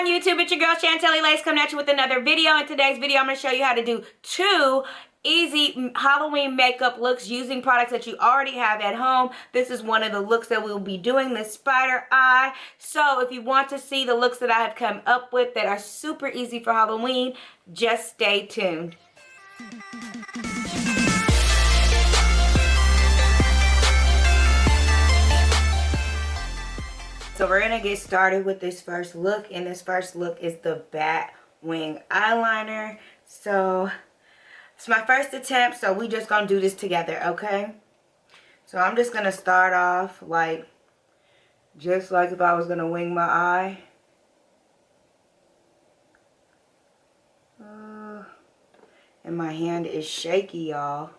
on YouTube? It's your girl Chantelly Lace coming at you with another video. In today's video, I'm going to show you how to do 2 easy Halloween makeup looks using products that you already have at home. This is one of the looks that we'll be doing, the spider eye. So if you want to see the looks that I have come up with that are super easy for Halloween, just stay tuned. So we're going to get started with this first look, and this first look is the bat wing eyeliner. So it's my first attempt, so we just going to do this together, okay? So I'm just going to start off like, just like if I was going to wing my eye. And my hand is shaky, y'all.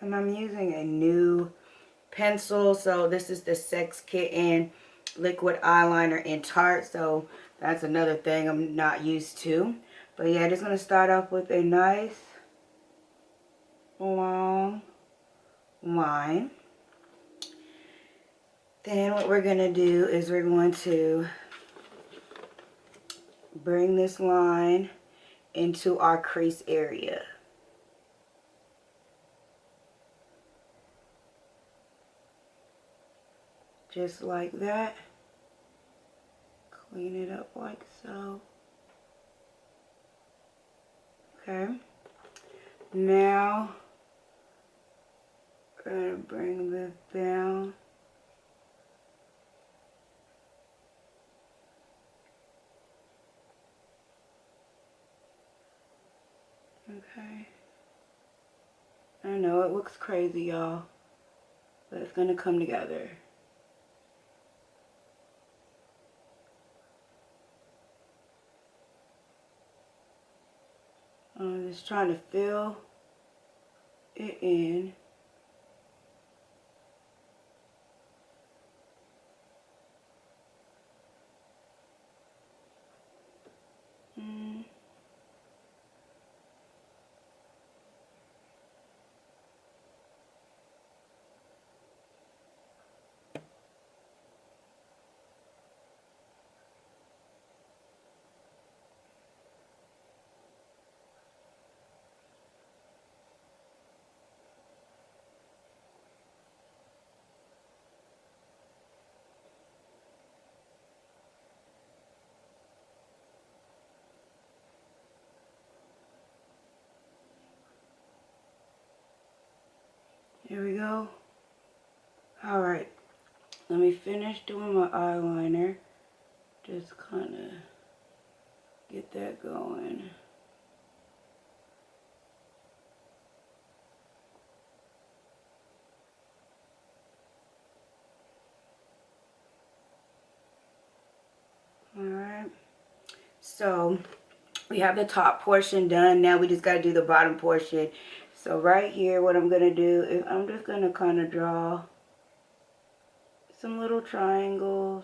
And I'm using a new pencil. So this is the Sex Kitten liquid eyeliner in Tarte. So that's another thing I'm not used to. But yeah, just going to start off with a nice long line. Then what we're going to do is we're going to bring this line into our crease area. Just like that. Clean it up like so. Okay. Now, we're going to bring this down. Okay. I know it looks crazy, y'all, but it's going to come together. I'm just trying to fill it in. Here we go. Alright, let me finish doing my eyeliner. Just kind of get that going. Alright, so we have the top portion done. Now we just got to do the bottom portion. So right here, what I'm going to do is I'm just going to kind of draw some little triangles.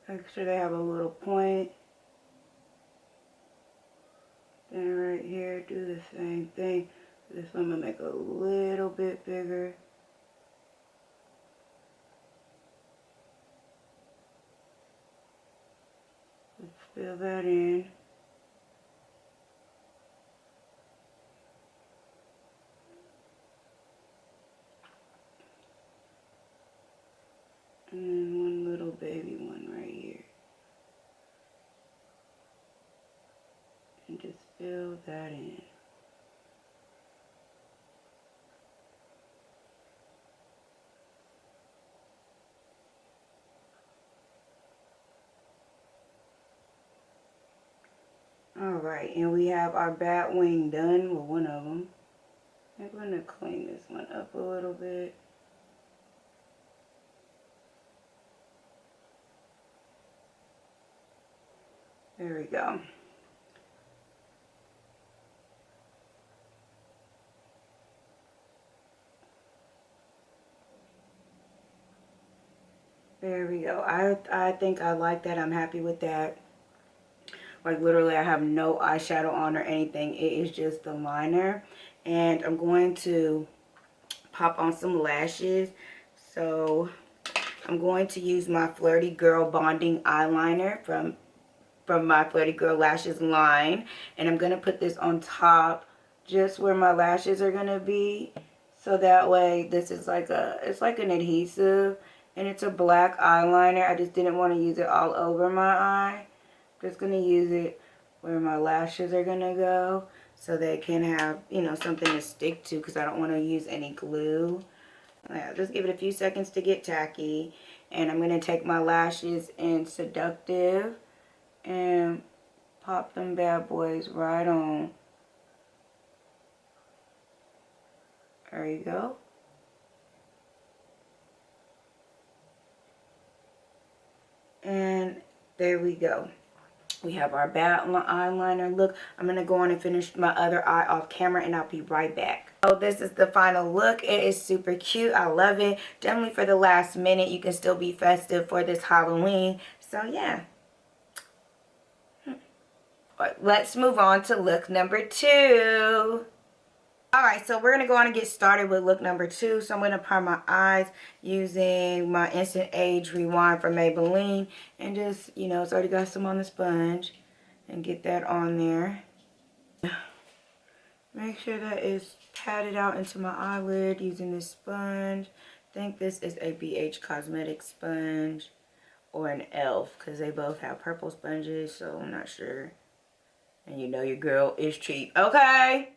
Make sure they have a little point. Then right here, do the same thing. This one I'm going to make a little bit bigger. Let's fill that in. And then one little baby one right here. And just fill that in. Alright, and we have our bat wing done with one of them. I'm going to clean this one up a little bit. There we go. There we go. I think I like that. I'm happy with that. Like literally I have no eyeshadow on or anything. It is just the liner. And I'm going to pop on some lashes. So I'm going to use my Flirty Girl Bonding Eyeliner from my Flirty Girl Lashes line. And I'm going to put this on top just where my lashes are going to be. So that way this is like it's like an adhesive. And it's a black eyeliner. I just didn't want to use it all over my eye. I'm just going to use it where my lashes are going to go. So they can have, you know, something to stick to. Because I don't want to use any glue. Yeah, just give it a few seconds to get tacky. And I'm going to take my lashes in Seductive and pop them bad boys right on. There you go. And there we go. We have our bad eyeliner look. I'm going to go on and finish my other eye off camera and I'll be right back. So this is the final look. It is super cute. I love it. Definitely for the last minute. You can still be festive for this Halloween. So yeah. Let's move on to look number 2. Alright, so we're going to go on and get started with look number 2. So I'm going to prime my eyes using my Instant Age Rewind from Maybelline. And just, you know, it's already got some on the sponge. And get that on there. Make sure that it's patted out into my eyelid using this sponge. I think this is a BH Cosmetics sponge or an e.l.f. because they both have purple sponges, so I'm not sure. And you know your girl is cheap. Okay.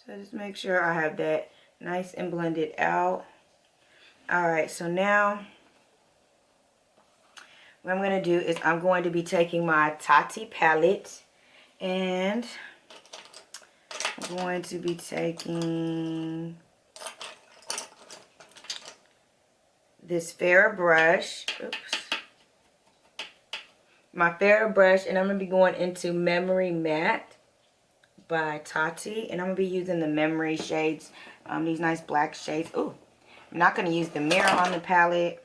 So just make sure I have that nice and blended out. Alright, so now what I'm going to do is I'm going to be taking my Tati palette and I'm going to be taking this Farrah brush. Oops. My Farrah brush, and I'm going to be going into Memory Matte by Tati. And I'm going to be using the Memory shades, these nice black shades. Ooh, I'm not going to use the mirror on the palette,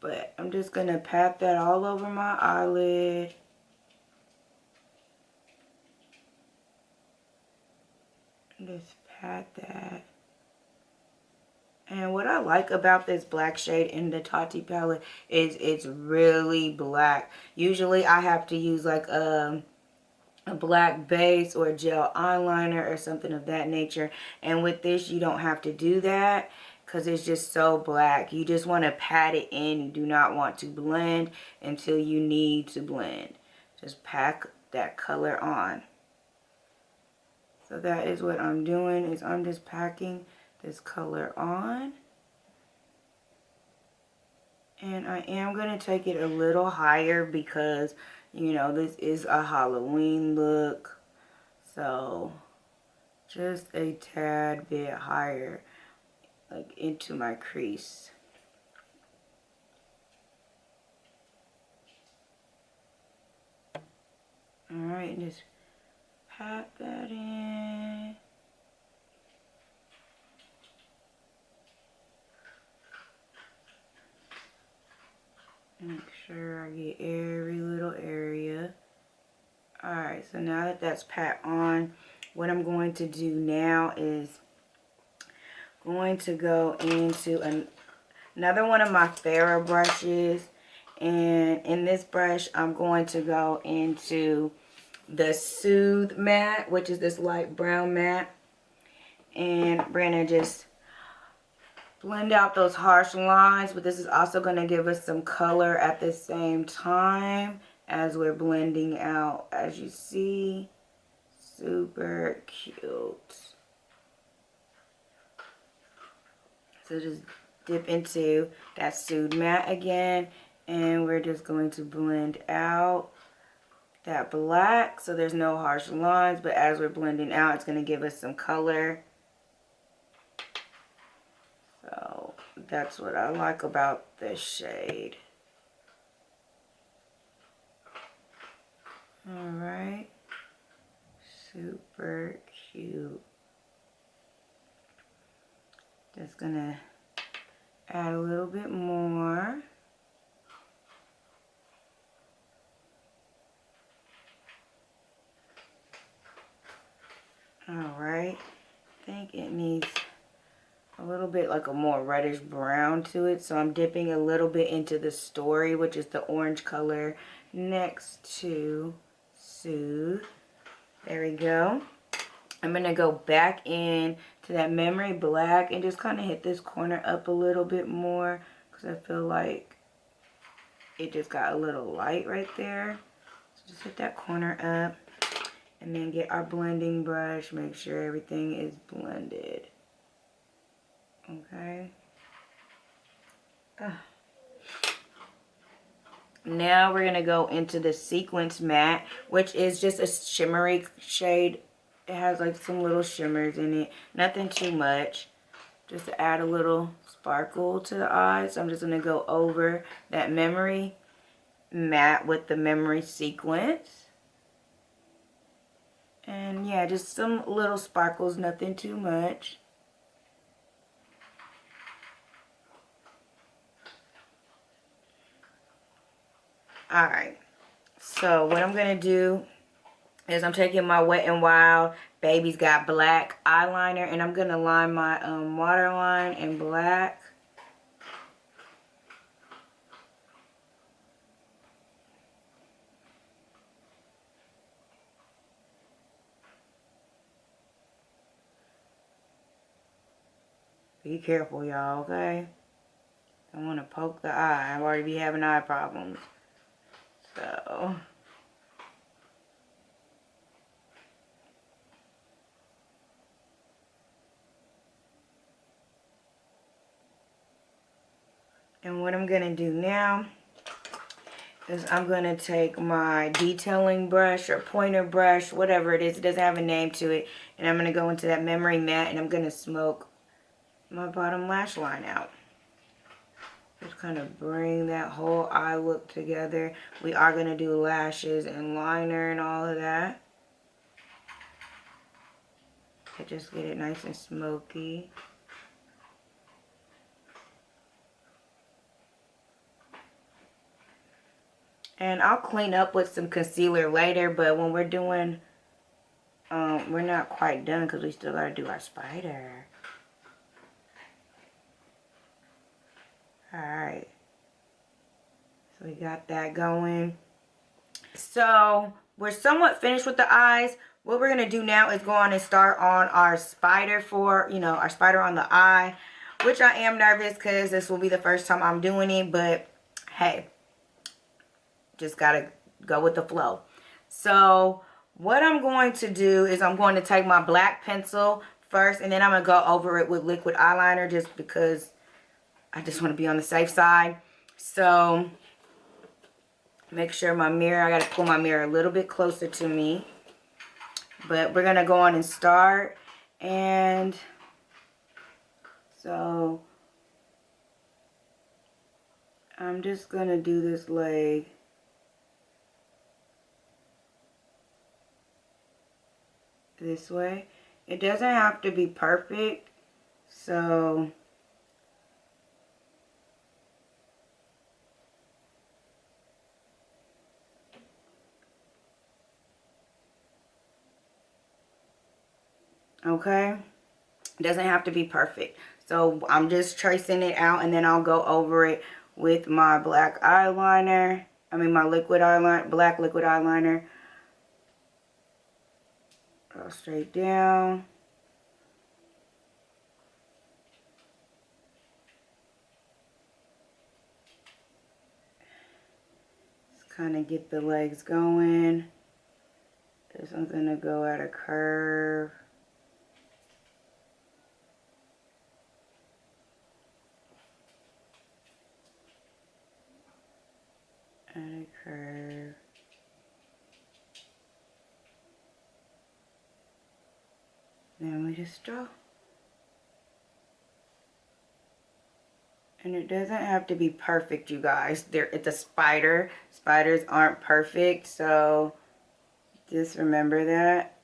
but I'm just going to pat that all over my eyelid. Just pat that. And what I like about this black shade in the Tati palette is it's really black. Usually I have to use like a black base or a gel eyeliner or something of that nature. And with this you don't have to do that because it's just so black. You just want to pat it in. You do not want to blend until you need to blend. Just pack that color on. So that is what I'm doing, is I'm just packing this color on. And I am going to take it a little higher because, you know, this is a Halloween look. So just a tad bit higher, like into my crease. Alright, just pat that in. Make sure I get every little area. Alright, so now that that's pat on, what I'm going to do now is going to go into another one of my Farrah brushes. And in this brush, I'm going to go into the Soothe matte, which is this light brown matte. And we're going to just blend out those harsh lines, but this is also going to give us some color at the same time as we're blending out. As you see, super cute. So just dip into that Soothe matte again, and we're just going to blend out that black so there's no harsh lines, but as we're blending out, it's going to give us some color. So that's what I like about this shade. Alright. Super cute. Just gonna add a little bit more. it needs a little bit like a more reddish brown to it. So I'm dipping a little bit into the Story, which is the orange color next to Soothe. There we go. I'm going to go back in to that Memory Black and just kind of hit this corner up a little bit more because I feel like it just got a little light right there. So just hit that corner up and then get our blending brush. Make sure everything is blended. Okay. Now we're going to go into the Sequence Matte, which is just a shimmery shade. It has like some little shimmers in it. Nothing too much. Just to add a little sparkle to the eyes. So I'm just going to go over that Memory Matte with the Memory Sequence. And yeah, just some little sparkles. Nothing too much. Alright, so what I'm going to do is I'm taking my Wet n Wild Baby's Got Black eyeliner and I'm going to line my waterline in black. Be careful, y'all, okay? Don't want to poke the eye. I've already be having eye problems. So... and what I'm going to do now is I'm going to take my detailing brush or pointer brush, whatever it is. It doesn't have a name to it. And I'm going to go into that Memory Matte and I'm going to smoke my bottom lash line out. Just kind of bring that whole eye look together. We are going to do lashes and liner and all of that. To just get it nice and smoky. And I'll clean up with some concealer later, but when we're doing, we're not quite done because we still got to do our spider. Alright. So we got that going. So we're somewhat finished with the eyes. What we're going to do now is go on and start on our spider for, you know, our spider on the eye. Which I am nervous because this will be the first time I'm doing it, but hey. Just gotta go with the flow. So what I'm going to do is I'm going to take my black pencil first and then I'm going to go over it with liquid eyeliner just because I just want to be on the safe side. So make sure my mirror, I got to pull my mirror a little bit closer to me. But we're going to go on and start. And so I'm just going to do this leg. This way. It doesn't have to be perfect, so okay, it doesn't have to be perfect. So I'm just tracing it out and then I'll go over it with my black eyeliner. I mean my liquid eyeliner, black liquid eyeliner. Go straight down. Just kind of get the legs going. This one's going to go at a curve. At a curve. Then we just draw. And it doesn't have to be perfect, you guys. It's a spider. Spiders aren't perfect, so just remember that.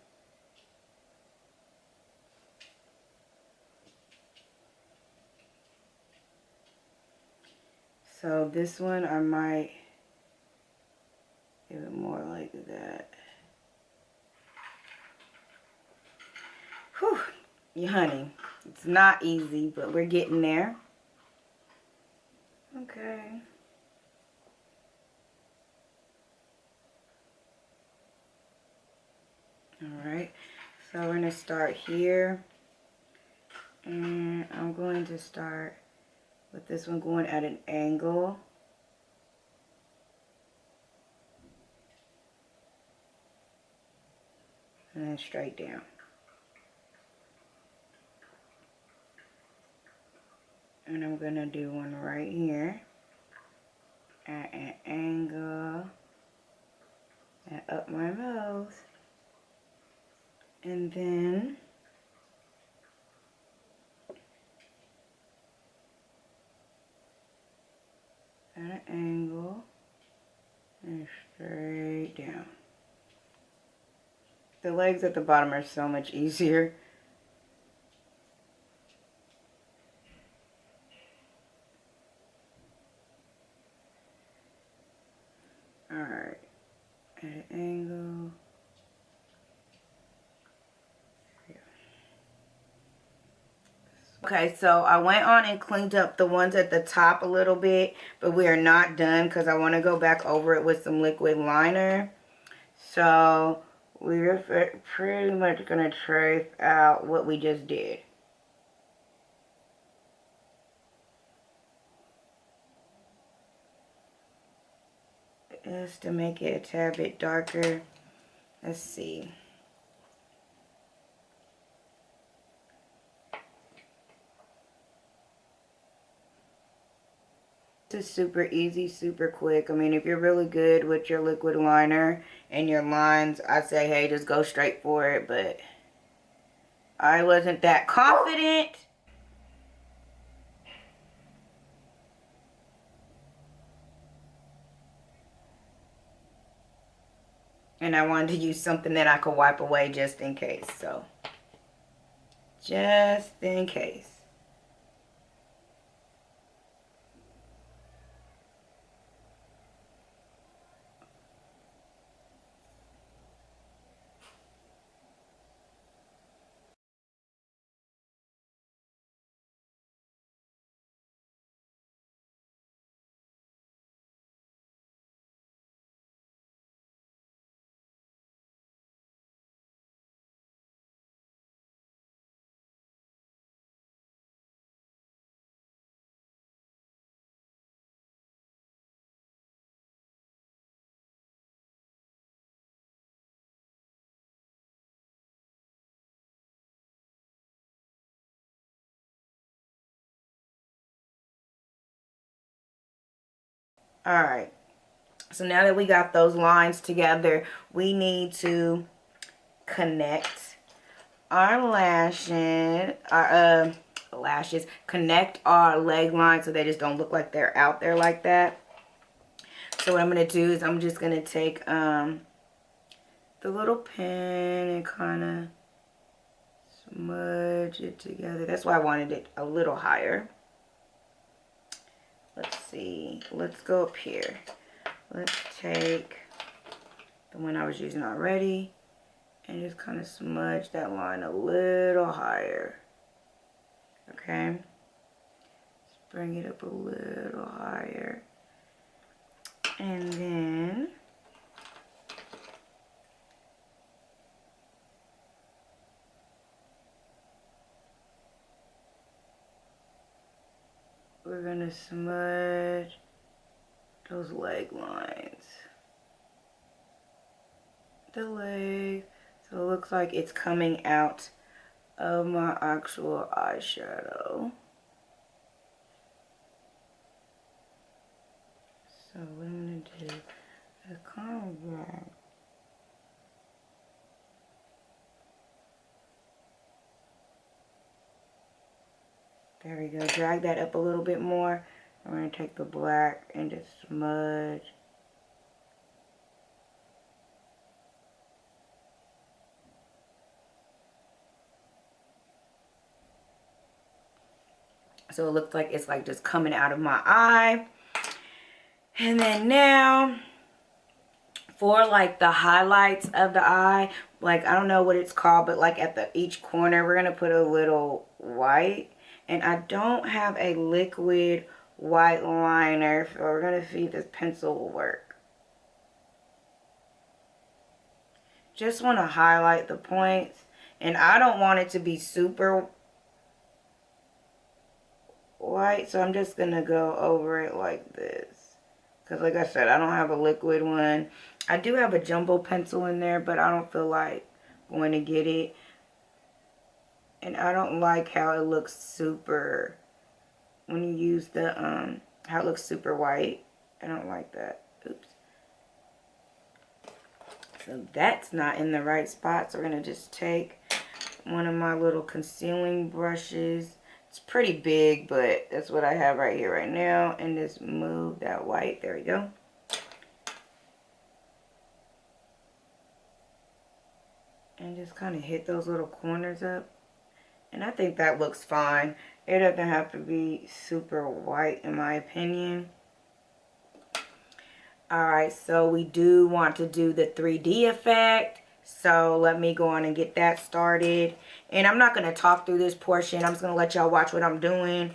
So this one I might give it more like that. Whew. honey, it's not easy, but we're getting there. Okay. Alright, so we're going to start here. And I'm going to start with this one going at an angle. And then straight down. And I'm going to do one right here at an angle and up my nose. And then at an angle and straight down. The legs at the bottom are so much easier. Alright, at an angle. Okay, so I went on and cleaned up the ones at the top a little bit, but we are not done because I want to go back over it with some liquid liner. So we're pretty much going to trace out what we just did. Just to make it a tad bit darker. Let's see. This is super easy, super quick. I mean, if you're really good with your liquid liner and your lines, I'd say, hey, just go straight for it. But I wasn't that confident. And I wanted to use something that I could wipe away just in case. So, just in case. Alright, so now that we got those lines together, we need to connect our lashes, connect our leg lines so they just don't look like they're out there like that. So what I'm going to do is I'm just going to take the little pen and kind of smudge it together. That's why I wanted it a little higher. Let's see. Let's go up here. Let's take the one I was using already and just kind of smudge that line a little higher. Okay. Let's bring it up a little higher. And then we're going to smudge those leg lines. The leg. So it looks like it's coming out of my actual eyeshadow. So what I'm going to do is kind of grab there we go. Drag that up a little bit more. I'm going to take the black and just smudge. So it looks like it's like just coming out of my eye. And then now, for like the highlights of the eye, like, I don't know what it's called, but like at each corner, we're going to put a little white. And I don't have a liquid white liner, so we're going to see if this pencil will work. Just want to highlight the points. And I don't want it to be super white, so I'm just going to go over it like this. Because like I said, I don't have a liquid one. I do have a jumbo pencil in there, but I don't feel like going to get it. And I don't like how it looks super, when you use the, how it looks super white. I don't like that. Oops. So that's not in the right spot. So we're going to just take one of my little concealing brushes. It's pretty big, but that's what I have right here right now. And just move that white. There we go. And just kind of hit those little corners up. And I think that looks fine. It doesn't have to be super white in my opinion. Alright, so we do want to do the 3D effect. So let me go on and get that started. And I'm not going to talk through this portion. I'm just going to let y'all watch what I'm doing.